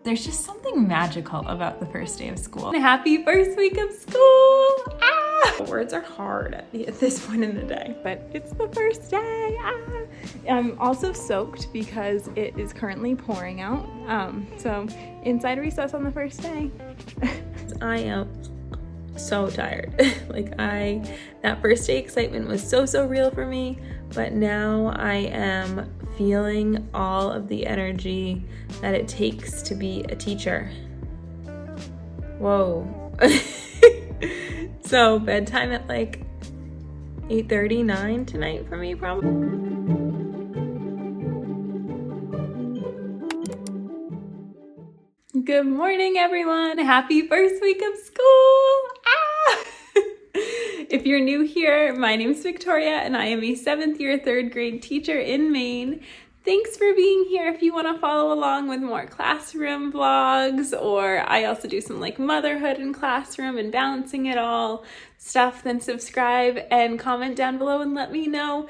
There's just something magical about the first day of school. Happy first week of school! Ah! Words are hard at this point in the day, but it's the first day. Ah! I'm also soaked because it is currently pouring out. So inside recess on the first day. I am so tired. That first day excitement was so real for me, but now I am feeling all of the energy that it takes to be a teacher. Whoa. So bedtime at like 8:39 tonight for me probably. Good morning, everyone. Happy first week of school. Ah! If you're new here, my name's Victoria and I am a 7th year 3rd grade teacher in Maine. Thanks for being here. If you want to follow along with more classroom vlogs, or I also do some like motherhood in classroom and balancing it all stuff, then subscribe and comment down below and let me know.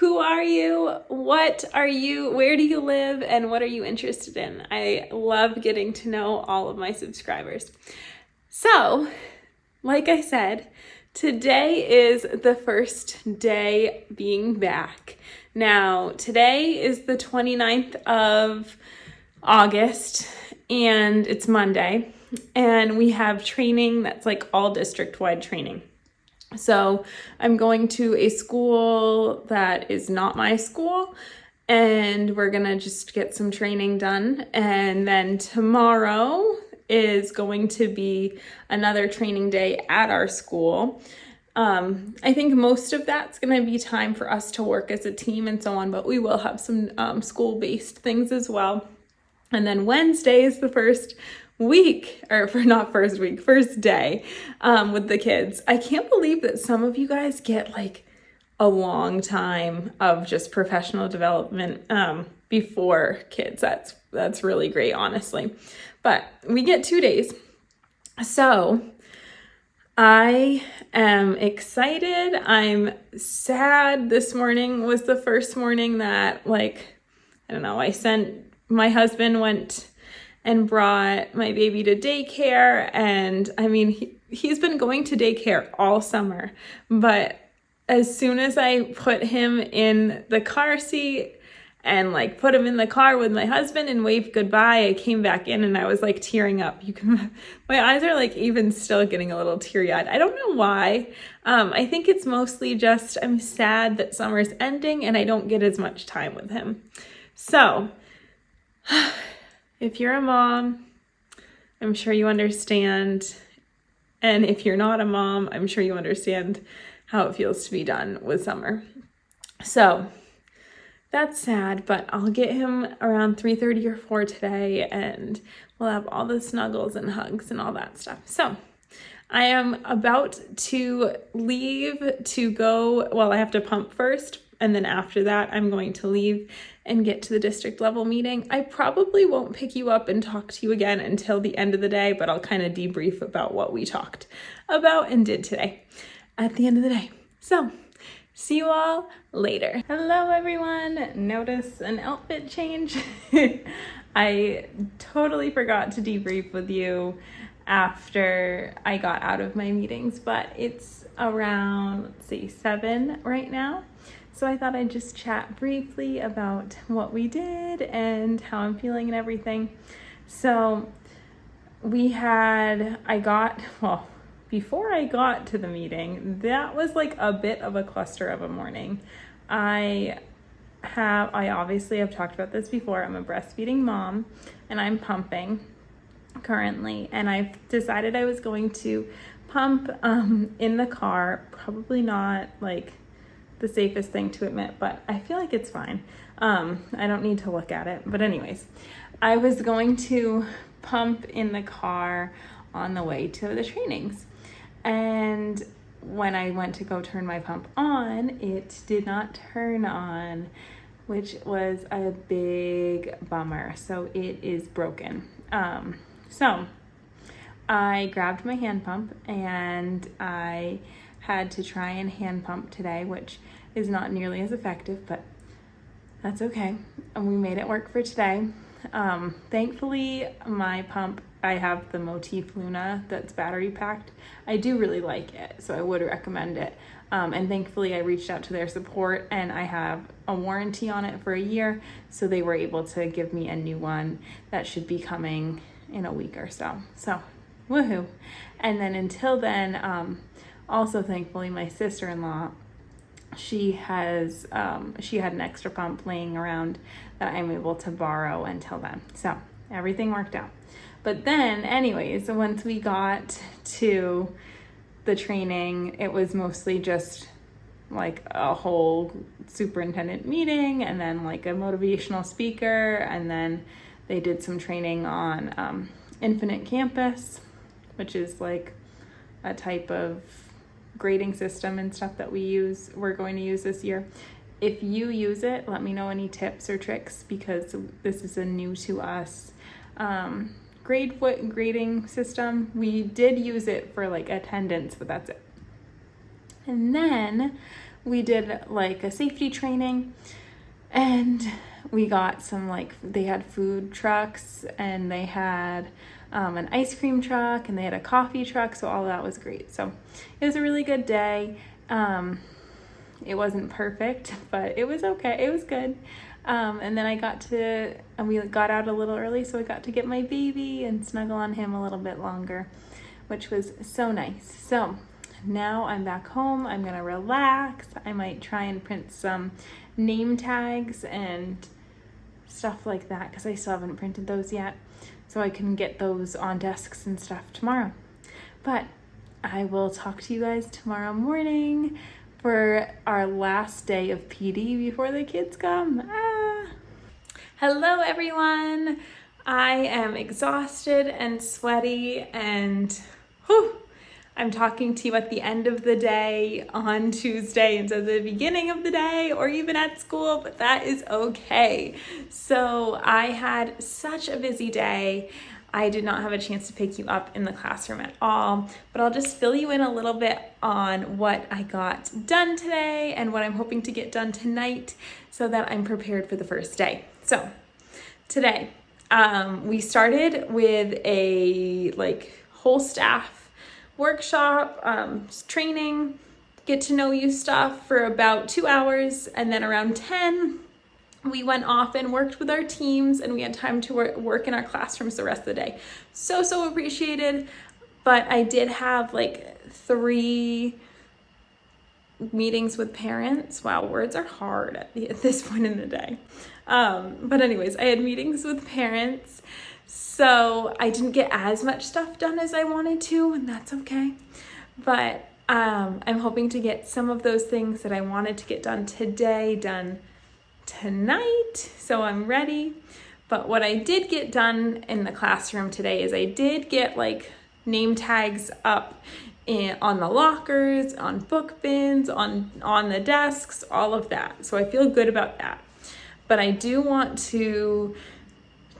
Who are you? What are you? Where do you live? And what are you interested in? I love getting to know all of my subscribers. So, like I said, today is the first day being back. Now, today is the 29th of August, and it's Monday, and we have training that's like all district-wide training. So I'm going to a school that is not my school, and we're gonna just get some training done. And then tomorrow is going to be another training day at our school. I think most of that's gonna be time for us to work as a team and so on, but we will have some school-based things as well. And then Wednesday is the first day with the kids. I can't believe that some of you guys get like a long time of just professional development before kids. That's really great, honestly. But we get 2 days. So I am excited. I'm sad. This morning was the first morning that my husband went and brought my baby to daycare. And I mean, he's been going to daycare all summer, but as soon as I put him in the car seat and like put him in the car with my husband and waved goodbye, I came back in and I was like tearing up. My eyes are like even still getting a little teary-eyed. I don't know why. I think it's mostly just I'm sad that summer's ending and I don't get as much time with him. So if you're a mom, I'm sure you understand. And if you're not a mom, I'm sure you understand how it feels to be done with summer. So that's sad, but I'll get him around 3:30 or 4 today, and we'll have all the snuggles and hugs and all that stuff. So I am about to leave to go. Well, I have to pump first, and then after that, I'm going to leave and get to the district level meeting. I probably won't pick you up and talk to you again until the end of the day, but I'll kind of debrief about what we talked about and did today at the end of the day. So see you all later. Hello, everyone. Notice an outfit change. I totally forgot to debrief with you after I got out of my meetings, but it's around, 7 right now. So I thought I'd just chat briefly about what we did and how I'm feeling and everything. So before I got to the meeting, that was like a bit of a cluster of a morning. I obviously have talked about this before. I'm a breastfeeding mom and I'm pumping currently. And I've decided I was going to pump in the car. Probably not like the safest thing to admit, but I feel like it's fine. I don't need to look at it. But anyways, I was going to pump in the car on the way to the trainings. And when I went to go turn my pump on, it did not turn on, which was a big bummer. So it is broken. So I grabbed my hand pump and I had to try and hand pump today, which is not nearly as effective, but that's okay. And we made it work for today. Thankfully, my pump, I have the Motif Luna that's battery packed. I do really like it, so I would recommend it. And thankfully, I reached out to their support and I have a warranty on it for a year, so they were able to give me a new one that should be coming in a week or so. So, woohoo. And then until then, also thankfully, my sister-in-law, she had an extra pump laying around that I'm able to borrow until then. So everything worked out. But then anyways, once we got to the training, it was mostly just like a whole superintendent meeting and then like a motivational speaker. And then they did some training on Infinite Campus, which is like a type of grading system and stuff that we're going to use this year. If you use it, let me know any tips or tricks, because this is a new to us grading system. We did use it for like attendance, but that's it. And then we did like a safety training, and we got some they had food trucks, and they had an ice cream truck, and they had a coffee truck, so all that was great. So it was a really good day. It wasn't perfect, but it was okay. It was good. And then we got out a little early, so I got to get my baby and snuggle on him a little bit longer, which was so nice. So now I'm back home. I'm gonna relax. I might try and print some name tags and stuff like that, because I still haven't printed those yet, so I can get those on desks and stuff tomorrow. But I will talk to you guys tomorrow morning for our last day of PD before the kids come. Hello everyone. I am exhausted and sweaty, and I'm talking to you at the end of the day on Tuesday instead of the beginning of the day or even at school, but that is okay. So I had such a busy day. I did not have a chance to pick you up in the classroom at all, but I'll just fill you in a little bit on what I got done today and what I'm hoping to get done tonight so that I'm prepared for the first day. So today, we started with a whole staff workshop, training, get to know you stuff for about 2 hours, and then around 10 we went off and worked with our teams, and we had time to work in our classrooms the rest of the day. So appreciated. But I did have 3 meetings with parents. Wow, words are hard at this point in the day. But anyways, I had meetings with parents, so I didn't get as much stuff done as I wanted to, and that's okay. But I'm hoping to get some of those things that I wanted to get done today done tonight, so I'm ready. But what I did get done in the classroom today is I did get name tags up on the lockers, on book bins, on the desks, all of that. So I feel good about that. But I do want to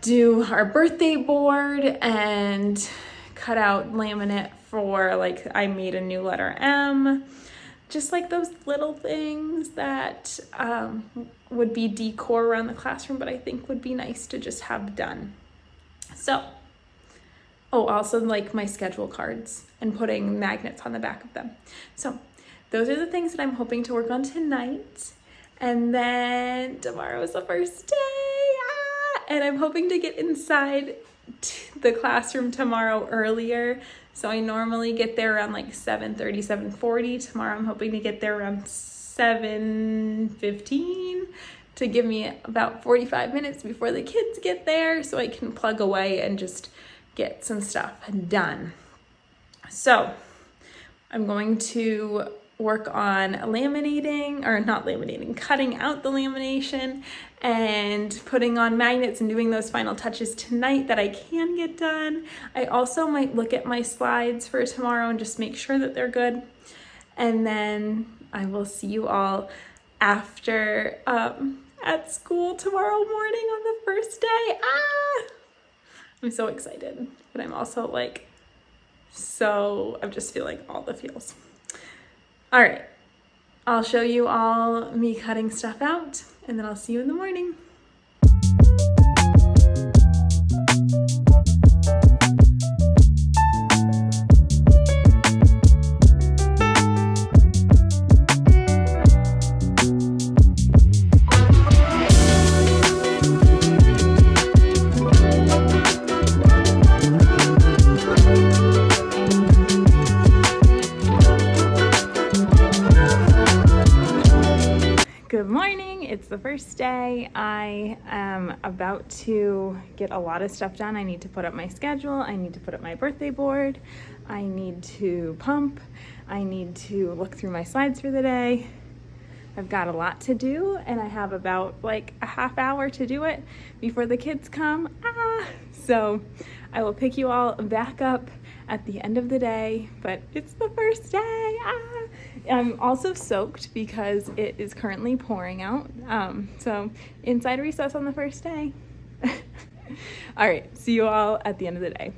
do our birthday board and cut out laminate for I made a new letter M. Just those little things that would be decor around the classroom, but I think would be nice to just have done. So, also my schedule cards and putting magnets on the back of them. So those are the things that I'm hoping to work on tonight. And then tomorrow is the first day. And I'm hoping to get inside the classroom tomorrow earlier. So I normally get there around 7:30, 7:40. Tomorrow I'm hoping to get there around 7:15 to give me about 45 minutes before the kids get there, so I can plug away and just get some stuff done. So I'm going to work on cutting out the lamination and putting on magnets and doing those final touches tonight that I can get done. I also might look at my slides for tomorrow and just make sure that they're good. And then I will see you all after at school tomorrow morning on the first day. I'm so excited, but I'm also I'm just feeling all the feels. All right, I'll show you all me cutting stuff out, and then I'll see you in the morning. morning. It's the first day. I am about to get a lot of stuff done. I need to put up my schedule. I need to put up my birthday board. I need to pump. I need to look through my slides for the day. I've got a lot to do, and I have about like a half hour to do it before the kids come. So I will pick you all back up at the end of the day, but it's the first day. I'm also soaked because it is currently pouring out. So inside recess on the first day. All right, see you all at the end of the day.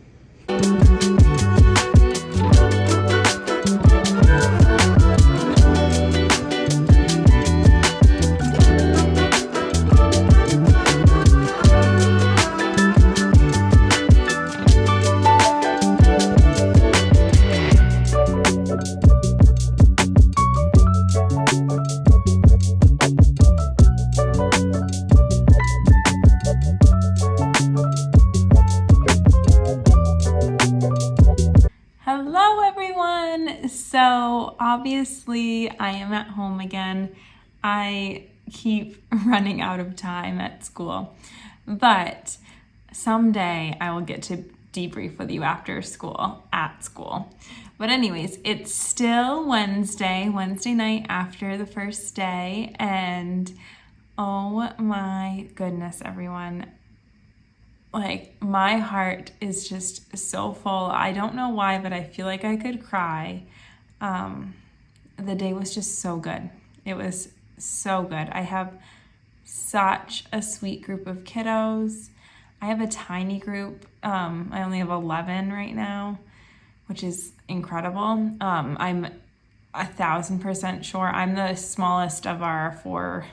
Hello everyone! So obviously I am at home again. I keep running out of time at school, but someday I will get to debrief with you after school, at school. But anyways, it's still Wednesday night after the first day, and oh my goodness, everyone. Like, my heart is just so full. I don't know why, but I feel like I could cry. The day was just so good. It was so good. I have such a sweet group of kiddos. I have a tiny group. I only have 11 right now, which is incredible. I'm 1,000% sure I'm the smallest of our 4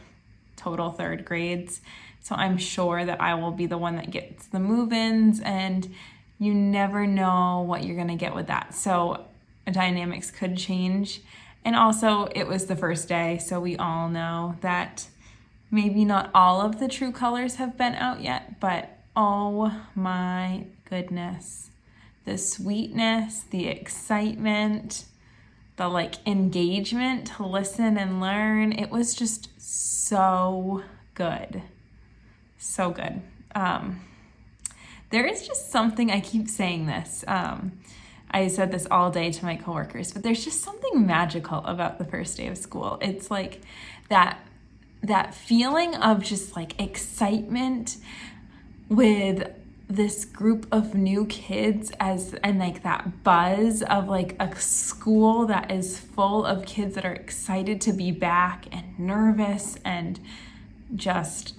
total third grades. So I'm sure that I will be the one that gets the move-ins, and you never know what you're gonna get with that. So dynamics could change. And also it was the first day, so we all know that maybe not all of the true colors have been out yet, but oh my goodness. The sweetness, the excitement, the engagement to listen and learn. It was just so good. So good. There is just something, I keep saying this, I said this all day to my coworkers, but there's just something magical about the first day of school. It's like that feeling of just excitement with this group of new kids and that buzz of a school that is full of kids that are excited to be back and nervous and just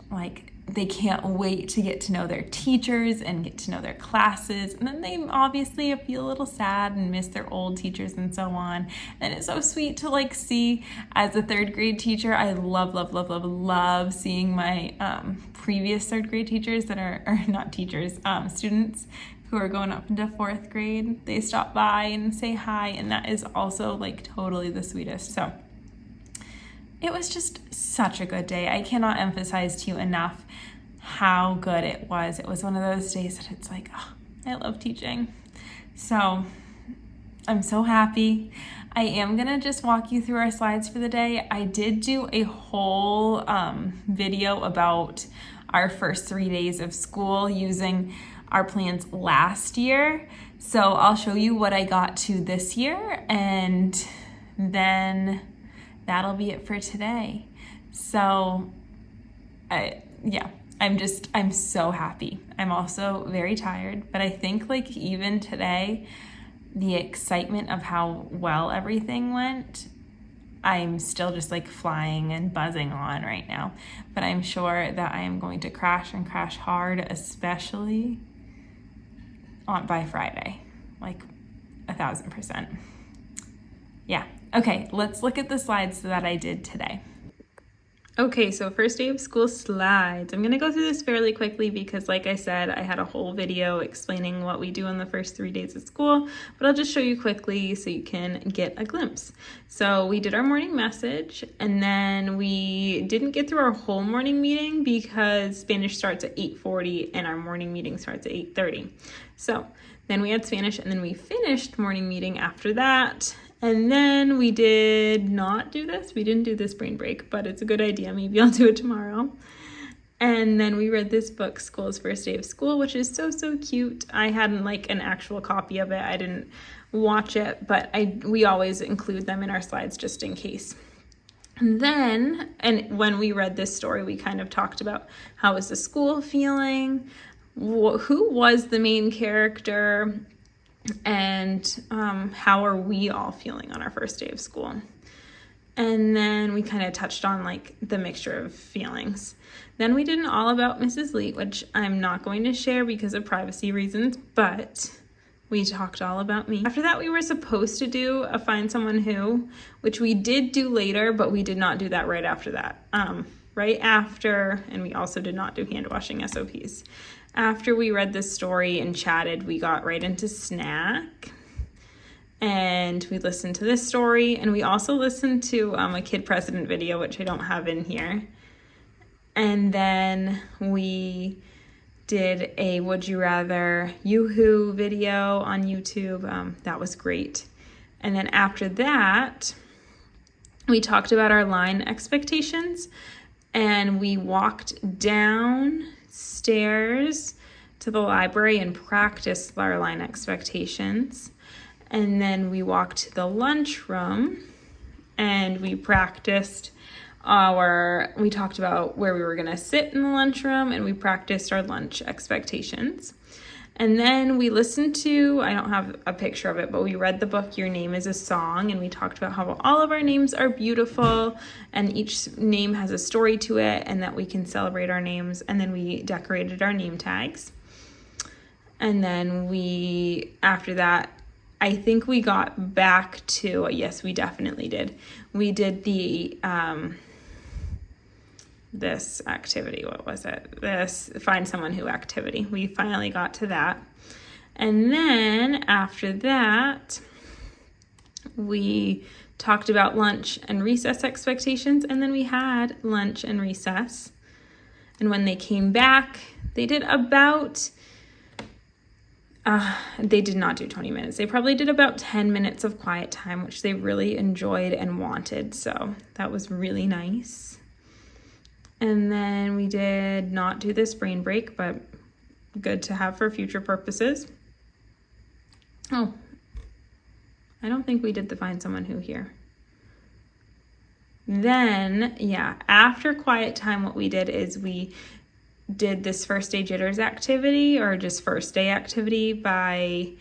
they can't wait to get to know their teachers and get to know their classes. And then they obviously feel a little sad and miss their old teachers and so on. And it's so sweet to see as a third grade teacher. I love seeing my previous third grade teachers that are not teachers, students who are going up into 4th grade. They stop by and say hi, and that is also totally the sweetest. So it was just such a good day. I cannot emphasize to you enough how good it was. It was one of those days that it's I love teaching. So I'm so happy. I am gonna just walk you through our slides for the day. I did do a whole video about our first 3 days of school using our plans last year. So I'll show you what I got to this year, and then that'll be it for today. So I'm so happy. I'm also very tired, but I think even today, the excitement of how well everything went, I'm still just flying and buzzing on right now. But I'm sure that I am going to crash and crash hard, especially by Friday, 1,000%. Yeah. Okay, let's look at the slides that I did today. Okay, so first day of school slides. I'm gonna go through this fairly quickly because like I said, I had a whole video explaining what we do in the first 3 days of school, but I'll just show you quickly so you can get a glimpse. So we did our morning message, and then we didn't get through our whole morning meeting because Spanish starts at 8:40 and our morning meeting starts at 8:30. So then we had Spanish, and then we finished morning meeting after that. And then we did not do this. We didn't do this brain break, but it's a good idea. Maybe I'll do it tomorrow. And then we read this book, School's First Day of School, which is so, so cute. I hadn't like an actual copy of it. I didn't watch it, but we always include them in our slides just in case. And then, and when we read this story, we kind of talked about how was the school feeling, who was the main character, and how are we all feeling on our first day of school. And then we kind of touched on like the mixture of feelings. Then we did an all about Mrs. Leet, which I'm not going to share because of privacy reasons, but we talked all about me. After that, we were supposed to do a Find Someone Who, which we did do later, but we did not do that right after that. Right after, and we also did not do hand washing SOPs. After we read this story and chatted, we got right into snack. And we listened to this story, and we also listened to a Kid President video, which I don't have in here. And then we did a Would You Rather Yoo-hoo video on YouTube. That was great. And then after that, we talked about our line expectations, and we walked downstairs to the library and practiced our line expectations. And then we walked to the lunchroom and we practiced we talked about where we were going to sit in the lunchroom, and we practiced our lunch expectations. And then we listened to, I don't have a picture of it, but we read the book, Your Name is a Song, and we talked about how all of our names are beautiful and each name has a story to it and that we can celebrate our names. And then we decorated our name tags. And then after that, I think we got back to, yes, we definitely did. We did the, this activity, what was it? This Find Someone Who activity. We finally got to that. And then after that, we talked about lunch and recess expectations, and then we had lunch and recess. And when they came back, they did about, they did not do 20 minutes. They probably did about 10 minutes of quiet time, which they really enjoyed and wanted. So that was really nice. And then we did not do this brain break, but good to have for future purposes. Oh, I don't think we did the Find Someone Who here. Then, yeah, after quiet time, what we did is we did this first day jitters activity, or just first day activity by,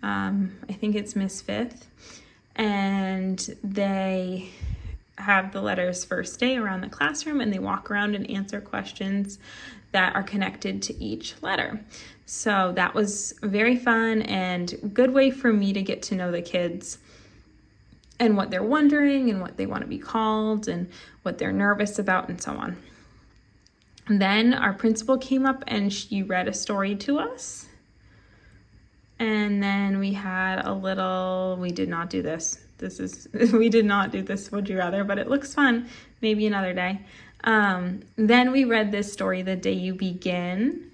I think it's Miss Fifth. And they have the letters first day around the classroom, and they walk around and answer questions that are connected to each letter. So that was very fun and a good way for me to get to know the kids and what they're wondering and what they want to be called and what they're nervous about and so on. And then our principal came up and she read a story to us. And then we had we did not do this. We did not do this Would You Rather, but it looks fun. Maybe another day. Then we read this story, The Day You Begin.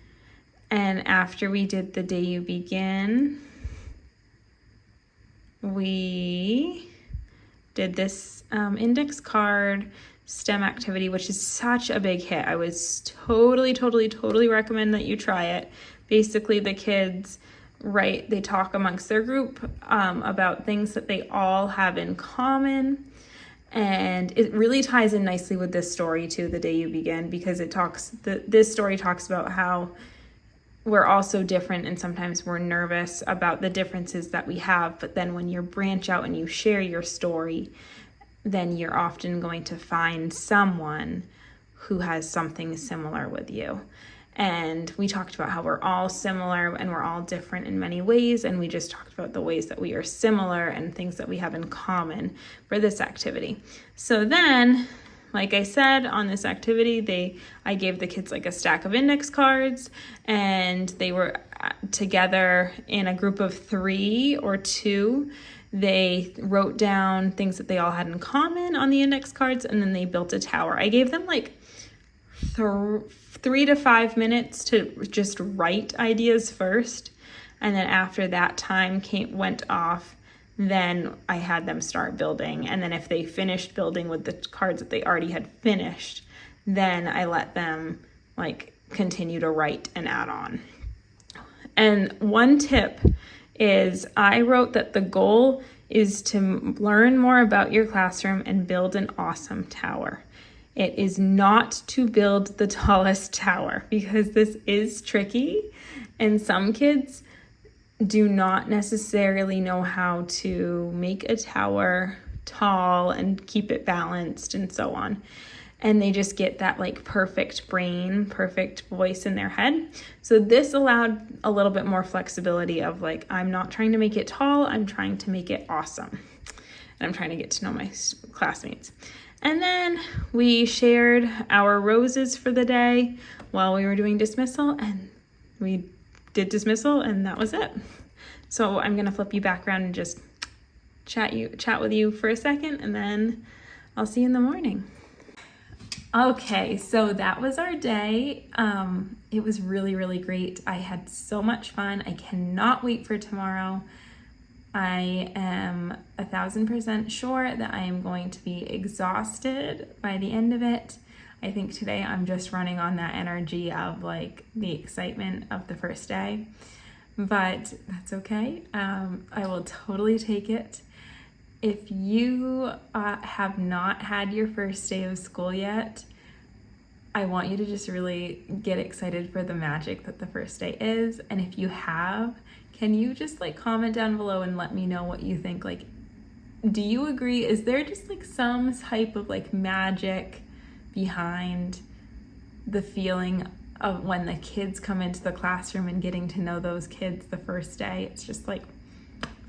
And after we did The Day You Begin, we did this index card STEM activity, which is such a big hit. I would totally recommend that you try it. Basically, the kids they talk amongst their group about things that they all have in common. And it really ties in nicely with this story too, The Day You Begin, because this story talks about how we're all so different and sometimes we're nervous about the differences that we have. But then when you branch out and you share your story, then you're often going to find someone who has something similar with you. And we talked about how we're all similar and we're all different in many ways. And we just talked about the ways that we are similar and things that we have in common for this activity. So then, like I said, on this activity, I gave the kids like a stack of index cards, and they were together in a group of 3 or 2. They wrote down things that they all had in common on the index cards, and then they built a tower. I gave them like 3 to 5 minutes to just write ideas first, and then after that time went off, then I had them start building. And then if they finished building with the cards that they already had finished, then I let them like continue to write and add on. And one tip is I wrote that the goal is to learn more about your classroom and build an awesome tower. It is not to build the tallest tower, because this is tricky and some kids do not necessarily know how to make a tower tall and keep it balanced and so on. And they just get that like perfect brain, perfect voice in their head. So this allowed a little bit more flexibility of like, I'm not trying to make it tall, I'm trying to make it awesome. And I'm trying to get to know my classmates. And then we shared our roses for the day while we were doing dismissal, and we did dismissal and that was it. So I'm gonna flip you back around and just chat with you for a second, and then I'll see you in the morning. Okay, so that was our day. It was really, really great. I had so much fun. I cannot wait for tomorrow. I am 1,000% sure that I am going to be exhausted by the end of it. I think today I'm just running on that energy of like the excitement of the first day, but that's okay. I will totally take it. If you have not had your first day of school yet, I want you to just really get excited for the magic that the first day is. And if you have, can you just like comment down below and let me know what you think? Like, do you agree? Is there just like some type of like magic behind the feeling of when the kids come into the classroom and getting to know those kids the first day? It's just like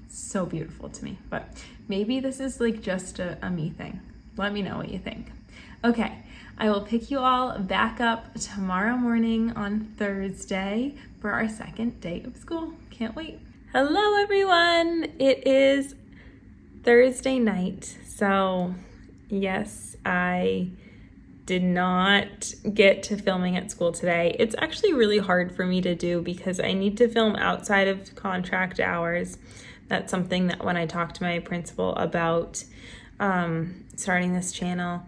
so beautiful to me. But maybe this is like just a me thing. Let me know what you think. Okay, I will pick you all back up tomorrow morning on Thursday for our second day of school. Can't wait. Hello everyone. It is Thursday night. So yes, I did not get to filming at school today. It's actually really hard for me to do because I need to film outside of contract hours. That's something that when I talked to my principal about starting this channel,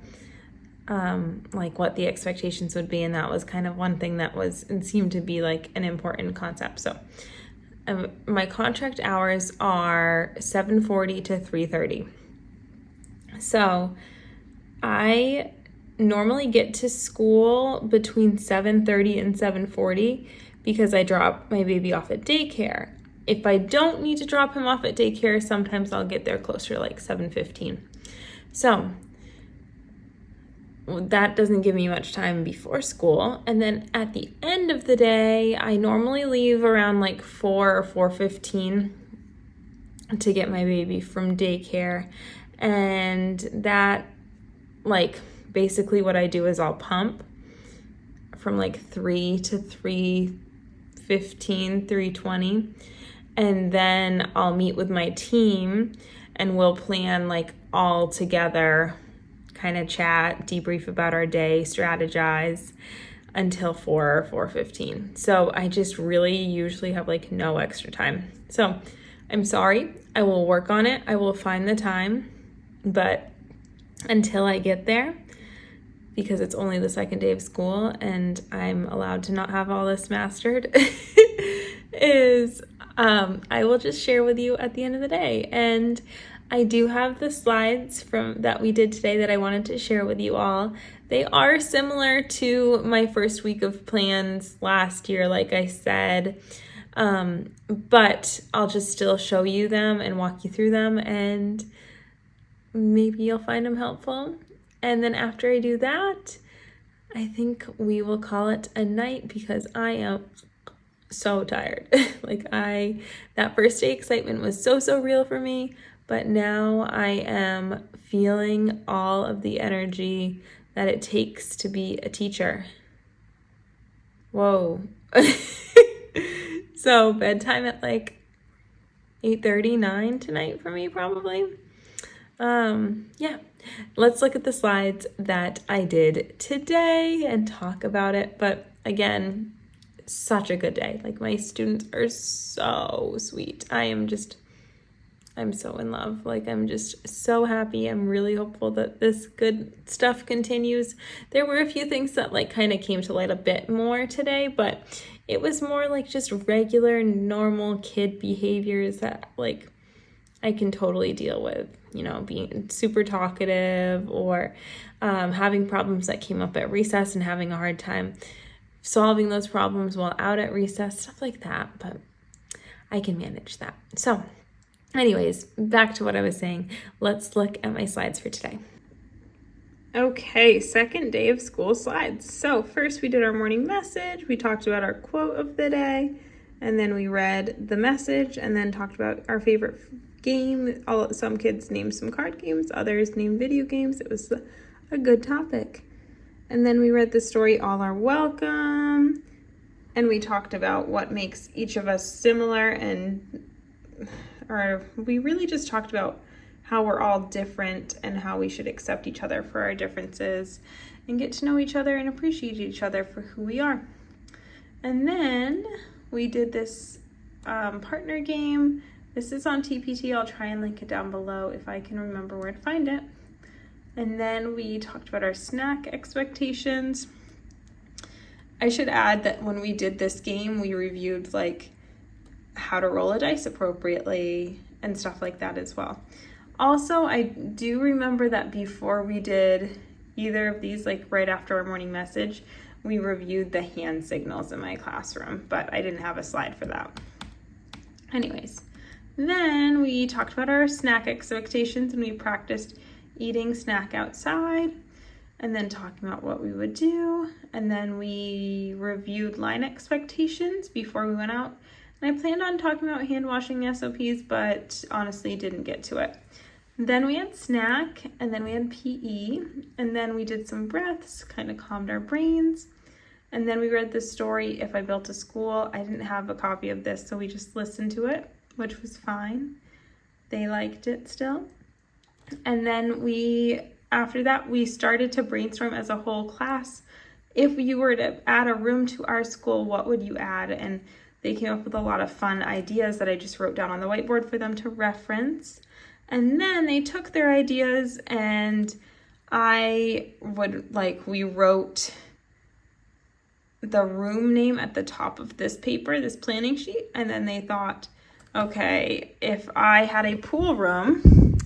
like what the expectations would be, and that was kind of one thing that was and seemed to be like an important concept. So my contract hours are 7:40 to 3:30. So I normally get to school between 7:30 and 7:40 because I drop my baby off at daycare. If I don't need to drop him off at daycare, sometimes I'll get there closer, like 7:15. So that doesn't give me much time before school. And then at the end of the day, I normally leave around like 4 or 4:15 to get my baby from daycare. And that, like, basically what I do is I'll pump from like 3 to 3:15, 3:20. And then I'll meet with my team and we'll plan like all together, kind of chat, debrief about our day, strategize until 4 or 4:15. So I just really usually have like no extra time. So I'm sorry, I will work on it. I will find the time, but until I get there, because it's only the second day of school and I'm allowed to not have all this mastered, I will just share with you at the end of the day. And I do have the slides from that we did today that I wanted to share with you all. They are similar to my first week of plans last year, like I said, but I'll just still show you them and walk you through them, and maybe you'll find them helpful. And then after I do that, I think we will call it a night because I am so tired. That first day excitement was so real for me, but now I am feeling all of the energy that it takes to be a teacher. Whoa. So bedtime at like 8:30, 9 tonight for me probably. Yeah, let's look at the slides that I did today and talk about it. But again, such a good day. Like, my students are so sweet. I am just I'm so in love. Like, I'm just so happy. I'm really hopeful that this good stuff continues. There were a few things that like kind of came to light a bit more today, but it was more like just regular, normal kid behaviors that like I can totally deal with, you know, being super talkative or having problems that came up at recess and having a hard time solving those problems while out at recess, stuff like that. But I can manage that. So anyways, back to what I was saying. Let's look at my slides for today. Okay, second day of school slides. So first we did our morning message. We talked about our quote of the day, and then we read the message and then talked about our favorite game. Some kids named some card games, others named video games. It was a good topic. And then we read the story, All Are Welcome, and we talked about what makes each of us similar, or we really just talked about how we're all different and how we should accept each other for our differences and get to know each other and appreciate each other for who we are. And then we did this partner game. This is on TPT. I'll try and link it down below if I can remember where to find it. And then we talked about our snack expectations. I should add that when we did this game, we reviewed like how to roll a dice appropriately and stuff like that as well. Also, I do remember that before we did either of these, like right after our morning message, we reviewed the hand signals in my classroom, but I didn't have a slide for that. Anyways, then we talked about our snack expectations and we practiced eating snack outside and then talking about what we would do. And then we reviewed line expectations before we went out. And I planned on talking about hand washing SOPs, but honestly didn't get to it. Then we had snack, and then we had PE, and then we did some breaths, kind of calmed our brains. And then we read the story, If I Built a School. I didn't have a copy of this, so we just listened to it, which was fine. They liked it still. And then after that, we started to brainstorm as a whole class. If you were to add a room to our school, what would you add? And they came up with a lot of fun ideas that I just wrote down on the whiteboard for them to reference. And then they took their ideas and we wrote the room name at the top of this paper, this planning sheet. And then they thought, okay, if I had a pool room,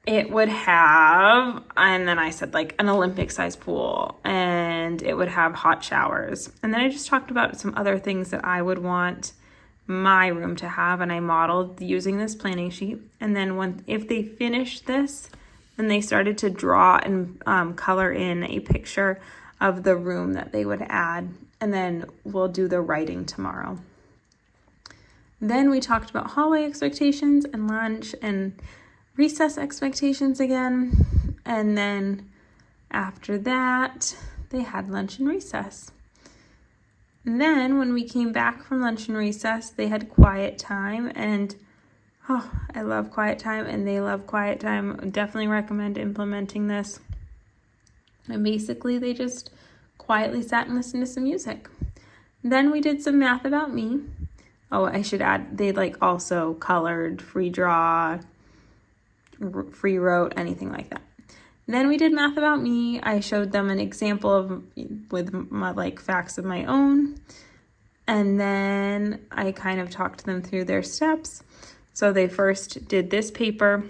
it would have, and then I said like an Olympic size pool, and it would have hot showers. And then I just talked about some other things that I would want my room to have, and I modeled using this planning sheet. And then if they finished this, then they started to draw and color in a picture of the room that they would add, and then we'll do the writing tomorrow. Then we talked about hallway expectations and lunch and recess expectations again, and then after that they had lunch and recess. And then when we came back from lunch and recess, they had quiet time, and I love quiet time and they love quiet time. I definitely recommend implementing this. And basically they just quietly sat and listened to some music. Then we did some math about me. Oh, I should add, they also colored, free draw, free wrote, anything like that. Then we did math about me. I showed them an example with my facts of my own. And then I kind of talked them through their steps. So they first did this paper,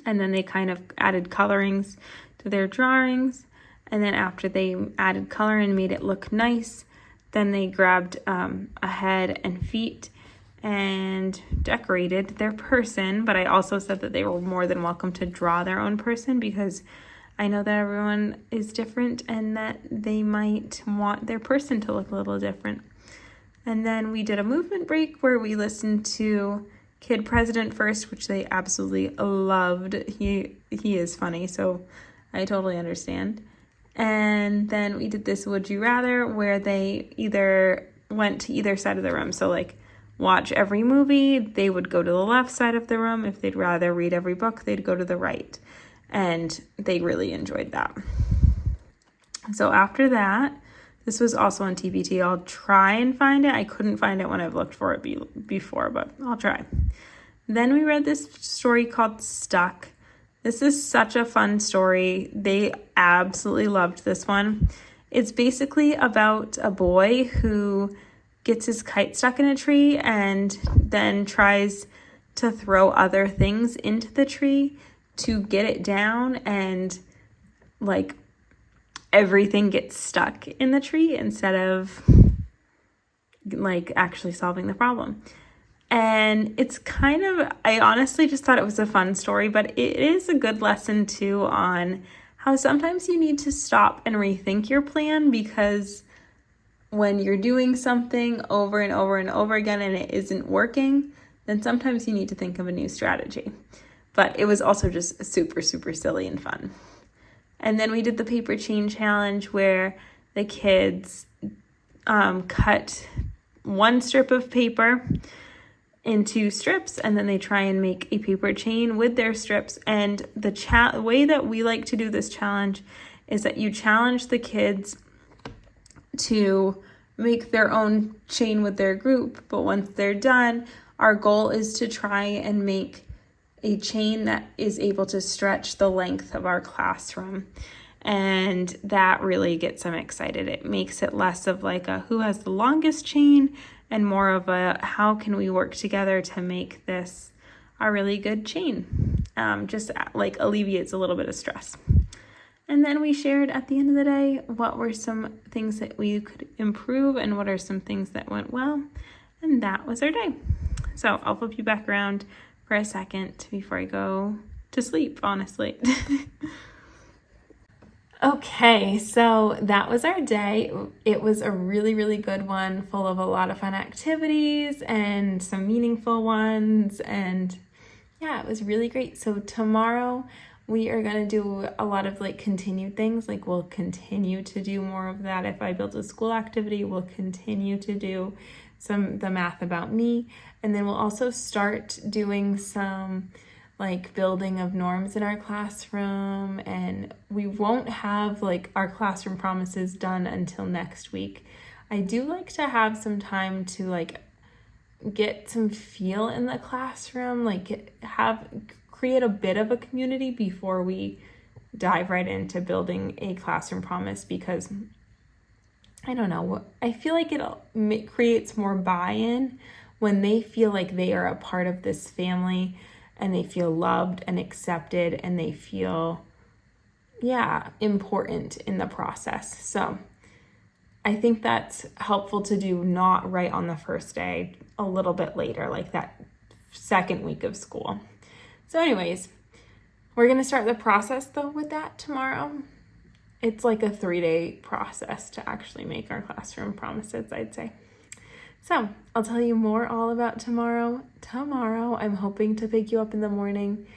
and then they kind of added colorings to their drawings. And then after they added color and made it look nice, then they grabbed a head and feet and decorated their person. But I also said that they were more than welcome to draw their own person, because I know that everyone is different and that they might want their person to look a little different. And then we did a movement break where we listened to Kid President first, which they absolutely loved. He is funny, so I totally understand. And then we did this Would You Rather, where they either went to either side of the room. So watch every movie, they would go to the left side of the room. If they'd rather read every book, they'd go to the right. And they really enjoyed that. So after that, this was also on TPT. I'll try and find it. I couldn't find it when I've looked for it before, but I'll try. Then we read this story called Stuck. This is such a fun story. They absolutely loved this one. It's basically about a boy who gets his kite stuck in a tree and then tries to throw other things into the tree to get it down, and like everything gets stuck in the tree instead of like actually solving the problem. And it's kind of, I honestly just thought it was a fun story, but it is a good lesson too on how sometimes you need to stop and rethink your plan, because when you're doing something over and over and over again and it isn't working, then sometimes you need to think of a new strategy. But it was also just super, super silly and fun. And then we did the paper chain challenge where the kids cut one strip of paper into strips, and then they try and make a paper chain with their strips. And the way that we like to do this challenge is that you challenge the kids to make their own chain with their group, but once they're done, our goal is to try and make a chain that is able to stretch the length of our classroom. And that really gets them excited. It makes it less of like a who has the longest chain and more of a how can we work together to make this a really good chain. Just like alleviates a little bit of stress. And then we shared at the end of the day what were some things that we could improve and what are some things that went well. And that was our day. So I'll flip you back around for a second before I go to sleep, honestly. Okay, so that was our day. It was a really, really good one, full of a lot of fun activities and some meaningful ones. And yeah, it was really great. So tomorrow we are going to do a lot of like continued things. Like we'll continue to do more of that. If I build a school activity, we'll continue to do the math about me. And then we'll also start doing some like building of norms in our classroom, and we won't have like our classroom promises done until next week. I do like to have some time to like get some feel in the classroom, like create a bit of a community before we dive right into building a classroom promise, because I don't know, I feel like it creates more buy-in when they feel like they are a part of this family and they feel loved and accepted and they feel, important in the process. So I think that's helpful to do not right on the first day, a little bit later, like that second week of school. So anyways, we're going to start the process though with that tomorrow. It's like a 3-day process to actually make our classroom promises, I'd say. So I'll tell you more all about tomorrow. Tomorrow, I'm hoping to pick you up in the morning,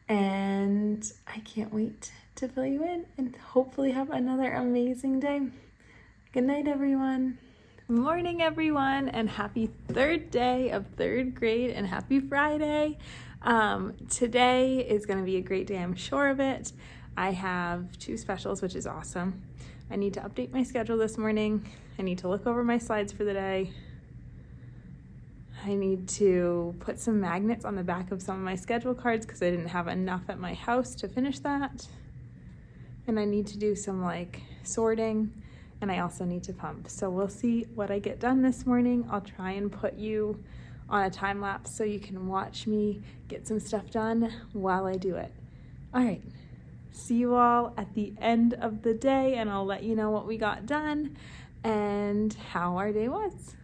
and I can't wait to fill you in and hopefully have another amazing day. Good night, everyone. Morning, everyone, and happy third day of third grade, and happy Friday. Today is going to be a great day, I'm sure of it. I have 2 specials, which is awesome. I need to update my schedule this morning. I need to look over my slides for the day. I need to put some magnets on the back of some of my schedule cards because I didn't have enough at my house to finish that. And I need to do some like sorting, and I also need to pump. So we'll see what I get done this morning. I'll try and put you on a time lapse so you can watch me get some stuff done while I do it. All right, see you all at the end of the day, and I'll let you know what we got done and how our day was.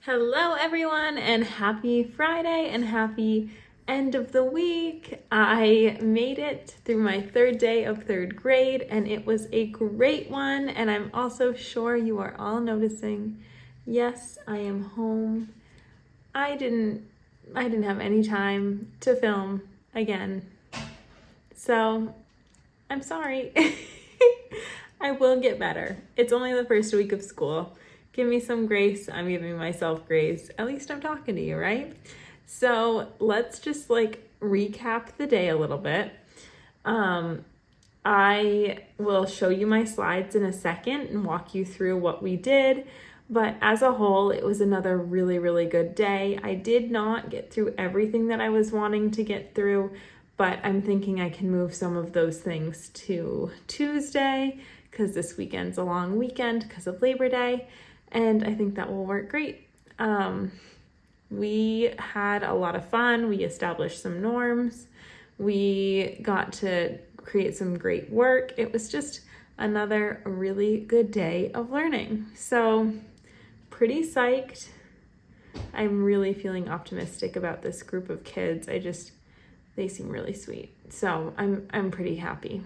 Hello everyone, and happy Friday and happy end of the week. I made it through my 3rd day of 3rd grade, and it was a great one, and I'm also sure you are all noticing, yes, I am home. I didn't have any time to film again, so I'm sorry. I will get better. It's only the first week of school. Give me some grace. I'm giving myself grace. At least I'm talking to you, right? So let's just recap the day a little bit. I will show you my slides in a second and walk you through what we did. But as a whole, it was another really, really good day. I did not get through everything that I was wanting to get through, but I'm thinking I can move some of those things to Tuesday because this weekend's a long weekend because of Labor Day, and I think that will work great. We had a lot of fun. We established some norms. We got to create some great work. It was just another really good day of learning. So pretty psyched. I'm really feeling optimistic about this group of kids. They seem really sweet. So I'm pretty happy.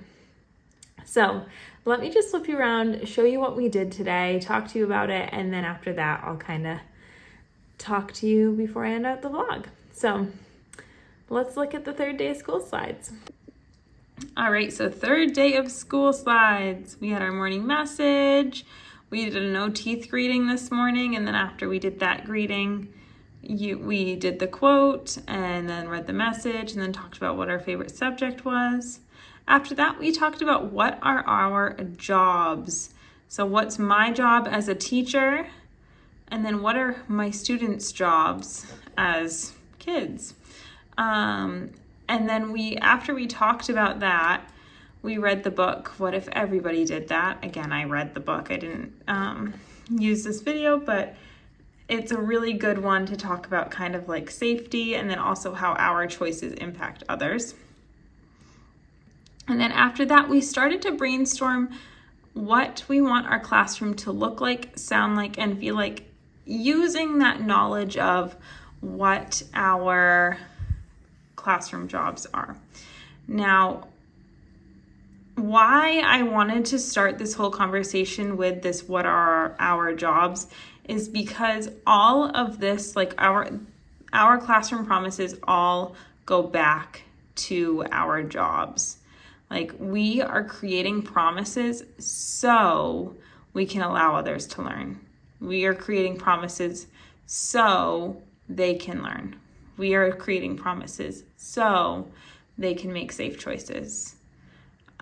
So let me just flip you around, show you what we did today, talk to you about it, and then after that, I'll kind of talk to you before I end out the vlog. So let's look at the third day of school slides. All right, so third day of school slides. We had our morning message. We did a no teeth greeting this morning, and then after we did that greeting, we did the quote and then read the message and then talked about what our favorite subject was. After that, we talked about what are our jobs. So what's my job as a teacher? And then what are my students' jobs as kids? And then after we talked about that, we read the book, What If Everybody Did That? Again, I read the book. I didn't use this video, but it's a really good one to talk about kind of like safety and then also how our choices impact others. And then after that, we started to brainstorm what we want our classroom to look like, sound like, and feel like, using that knowledge of what our classroom jobs are. Now, why I wanted to start this whole conversation with this, what are our jobs, is because all of this, like our classroom promises all go back to our jobs. Like, we are creating promises so we can allow others to learn. We are creating promises so they can learn. We are creating promises so they can make safe choices.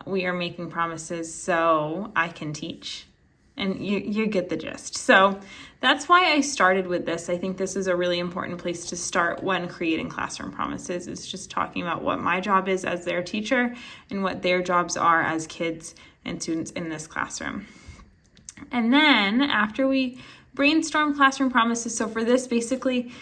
We are making promises so I can teach. And you get the gist. So that's why I started with this. I think this is a really important place to start when creating classroom promises, is just talking about what my job is as their teacher and what their jobs are as kids and students in this classroom. And then after we brainstorm classroom promises, so for this basically,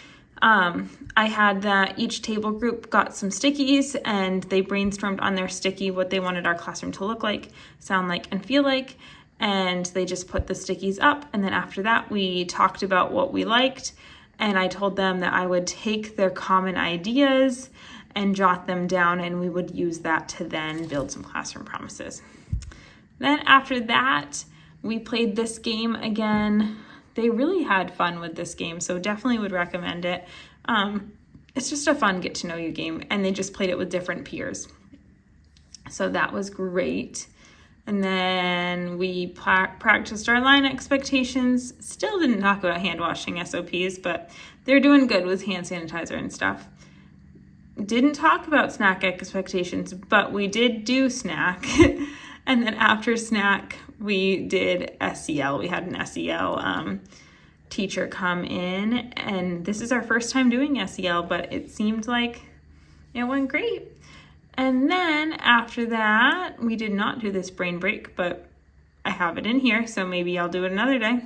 I had that each table group got some stickies and they brainstormed on their sticky what they wanted our classroom to look like, sound like, and feel like. And they just put the stickies up. And then after that, we talked about what we liked. And I told them that I would take their common ideas and jot them down, and we would use that to then build some classroom promises. Then after that, we played this game again. They really had fun with this game, so definitely would recommend it. It's just a fun get to know you game, and they just played it with different peers. So that was great. And then we practiced our line expectations. Still didn't talk about hand washing SOPs, but they're doing good with hand sanitizer and stuff. Didn't talk about snack expectations, but we did do snack. And then after snack, we did SEL. We had an SEL teacher come in, and this is our first time doing SEL, but it seemed like it went great. And then after that, we did not do this brain break, but I have it in here, so maybe I'll do it another day.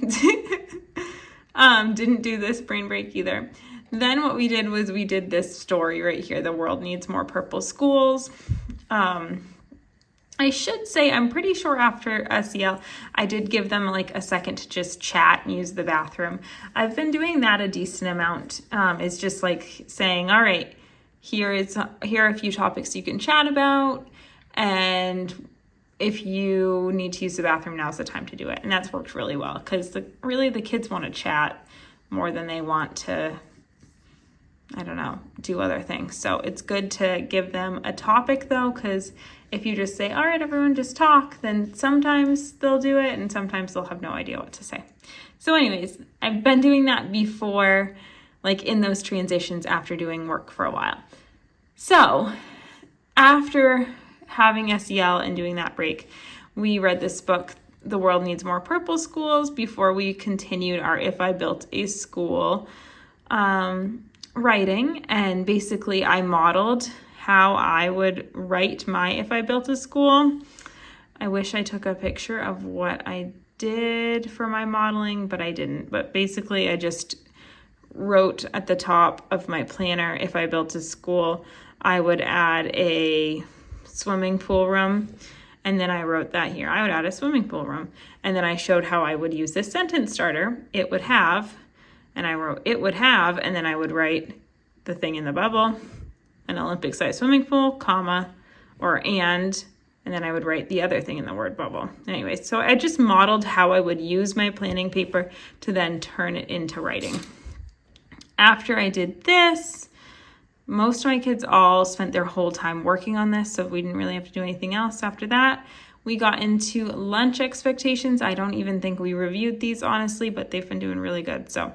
Didn't do this brain break either. Then what we did was we did this story right here, The World Needs More Purple Schools. I should say, I'm pretty sure after SEL, I did give them like a second to just chat and use the bathroom. I've been doing that a decent amount. It's just like saying, all right, here are a few topics you can chat about, and if you need to use the bathroom, now's the time to do it. And that's worked really well because really the kids want to chat more than they want to I don't know, do other things. So it's good to give them a topic though, because if you just say, all right, everyone just talk, then sometimes they'll do it and sometimes they'll have no idea what to say. So anyways, I've been doing that before, like in those transitions after doing work for a while. So after having SEL and doing that break, we read this book, The World Needs More Purple Schools, before we continued our If I Built a School writing. And basically I modeled how I would write my If I Built a School. I wish I took a picture of what I did for my modeling, but I didn't. But basically I just wrote at the top of my planner, if I built a school, I would add a swimming pool room. And then I wrote that here, I would add a swimming pool room. And then I showed how I would use this sentence starter, it would have, and I wrote it would have, and then I would write the thing in the bubble, an Olympic sized swimming pool, comma, or and then I would write the other thing in the word bubble. Anyway, so I just modeled how I would use my planning paper to then turn it into writing. After I did this, most of my kids all spent their whole time working on this, so we didn't really have to do anything else after that. We got into lunch expectations. I don't even think we reviewed these, honestly, but they've been doing really good, so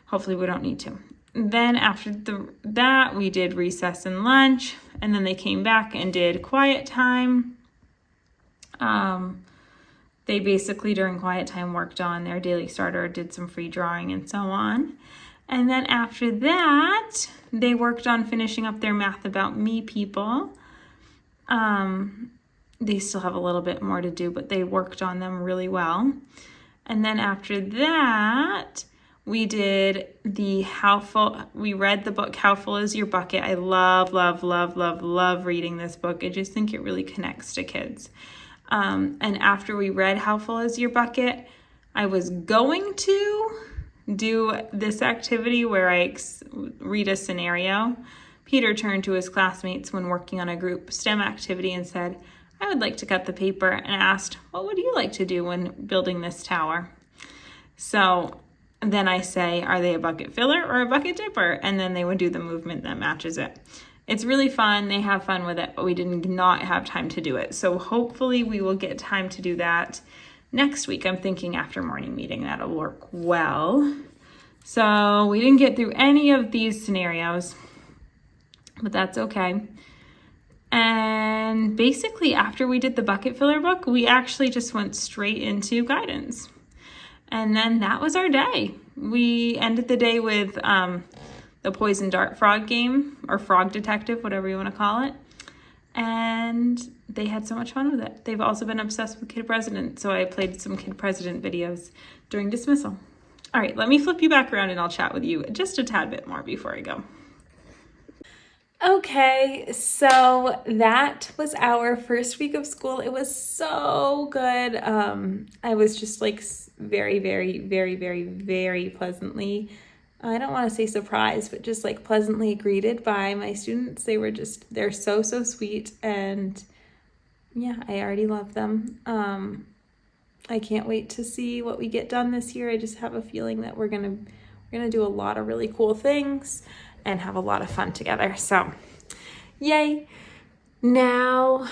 hopefully we don't need to. Then after that, we did recess and lunch, and then they came back and did quiet time. They basically, during quiet time, worked on their daily starter, did some free drawing and so on. And then after that, they worked on finishing up their Math About Me people. They still have a little bit more to do, but they worked on them really well. And then after that, we did we read the book, How Full Is Your Bucket? I love reading this book. I just think it really connects to kids. And after we read How Full Is Your Bucket, I was going to do this activity where I read a scenario. Peter turned to his classmates when working on a group STEM activity and said, I would like to cut the paper, and asked, what would you like to do when building this tower? So then I say, are they a bucket filler or a bucket dipper? And then they would do the movement that matches it. It's really fun. They have fun with it, but we did not have time to do it. So hopefully we will get time to do that next week. I'm thinking after morning meeting, that'll work well. So we didn't get through any of these scenarios, but that's okay. And basically after we did the bucket filler book, we actually just went straight into guidance. And then that was our day. We ended the day with the poison dart frog game, or frog detective, whatever you want to call it. And they had so much fun with it. They've also been obsessed with Kid President, so I played some Kid President videos during dismissal. All right, let me flip you back around and I'll chat with you just a tad bit more before I go. Okay, so that was our first week of school. It was so good. I was just like very pleasantly, I don't want to say surprised, but just like pleasantly greeted by my students. They're so sweet, and yeah, I already love them. I can't wait to see what we get done this year. I just have a feeling that we're gonna do a lot of really cool things and have a lot of fun together. So, yay. Now,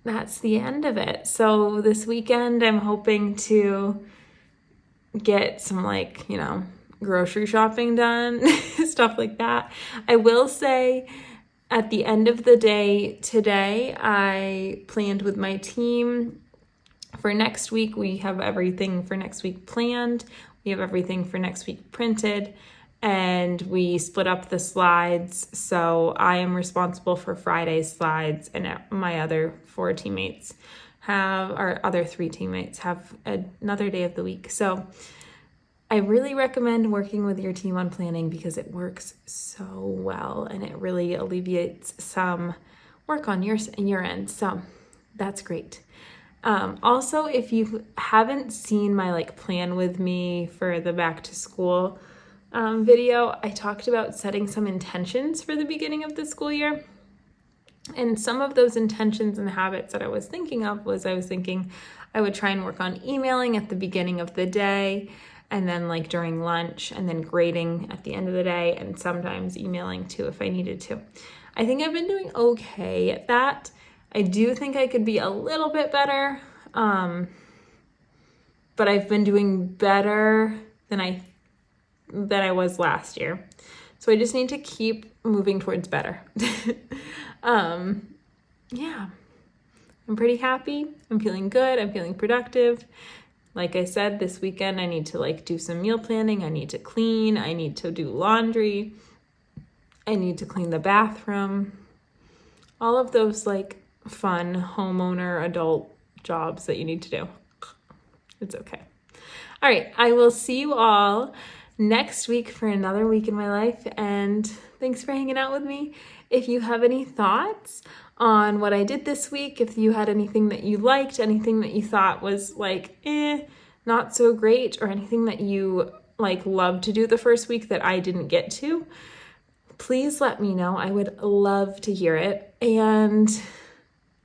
that's the end of it. So this weekend, I'm hoping to get some grocery shopping done, stuff like that. I will say at the end of the day today, I planned with my team for next week. We have everything for next week planned. We have everything for next week printed, and we split up the slides. So I am responsible for Friday's slides, and my other three teammates have another day of the week. So I really recommend working with your team on planning because it works so well and it really alleviates some work on your end. So that's great. Also, if you haven't seen my plan with me for the back to school video, I talked about setting some intentions for the beginning of the school year. And some of those intentions and habits that I was thinking of was I was thinking I would try and work on emailing at the beginning of the day. and then like during lunch, and then grading at the end of the day, and sometimes emailing too if I needed to. I think I've been doing okay at that. I do think I could be a little bit better, but I've been doing better than I was last year. So I just need to keep moving towards better. Yeah, I'm pretty happy. I'm feeling good. I'm feeling productive. Like I said, this weekend I need to like do some meal planning. I need to clean. I need to do laundry. I need to clean the bathroom. All of those like fun homeowner adult jobs that you need to do. It's okay. All right, I will see you all next week for another week in my life, and thanks for hanging out with me. If you have any thoughts on what I did this week, if you had anything that you liked, anything that you thought was like, not so great, or anything that you like loved to do the first week that I didn't get to, please let me know. I would love to hear it. And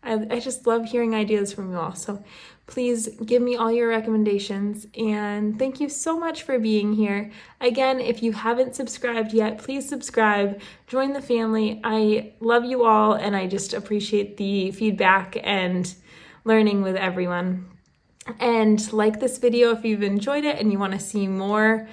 I just love hearing ideas from you all. So please give me all your recommendations, and thank you so much for being here. Again, if you haven't subscribed yet, please subscribe, join the family. I love you all, and I just appreciate the feedback and learning with everyone. And like this video if you've enjoyed it and you want to see more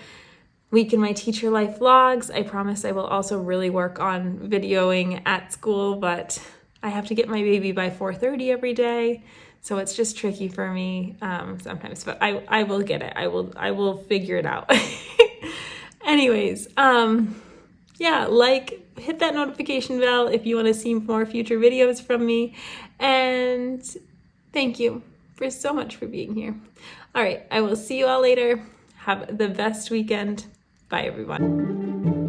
Week in My Teacher Life vlogs. I promise I will also really work on videoing at school, but I have to get my baby by 4:30 every day. So it's just tricky for me sometimes, but I will get it. I will figure it out. Anyways, yeah, hit that notification bell if you want to see more future videos from me. And thank you so much for being here. All right, I will see you all later. Have the best weekend. Bye, everyone.